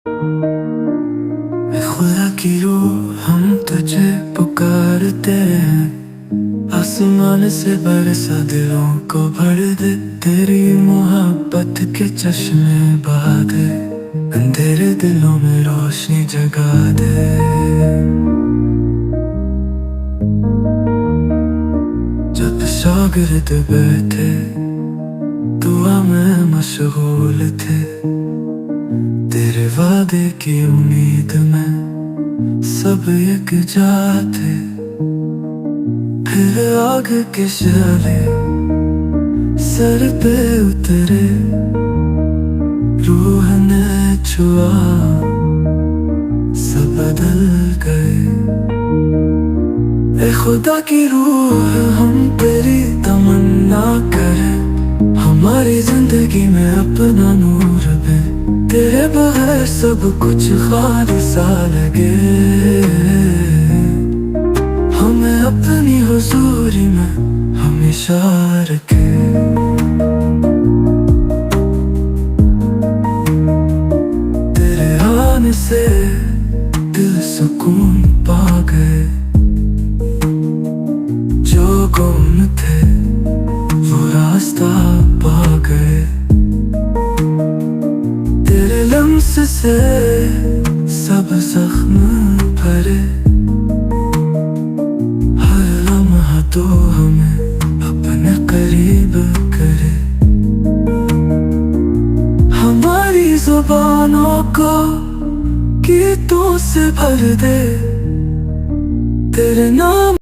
ऐ खुदा की रूह हम तुझे पुकारते हैं, आसमान से बरसा दिलों को भर दे। तेरी मोहब्बत के चश्मे बहा दे, अंधेरे दिलों में रोशनी जगा दे। जब शागिर्द बैठे दुआ में मशगूल थे, तेरे वादे की उम्मीद में सब एक जाते। फिर आग के शअले सर पे उतरे, रूह ने छुआ सब बदल गए। ऐ खुदा की रूह हम तेरी तमन्ना करें, हमारी जिंदगी में अपना नूर दे। तेरे बगैर सब कुछ खाली सा लगे, हमें अपनी हुजूरी में हमेशा रखे। तेरे आने से दिल सुकून पा गए, जो गुम थे वो रास्ता पा गए। तेरे लम्स से सब जख्म भरे, हर लम्हा तो हमें अपने करीब करे। हमारी जुबानों को गीतों से भर दे, तेरे नाम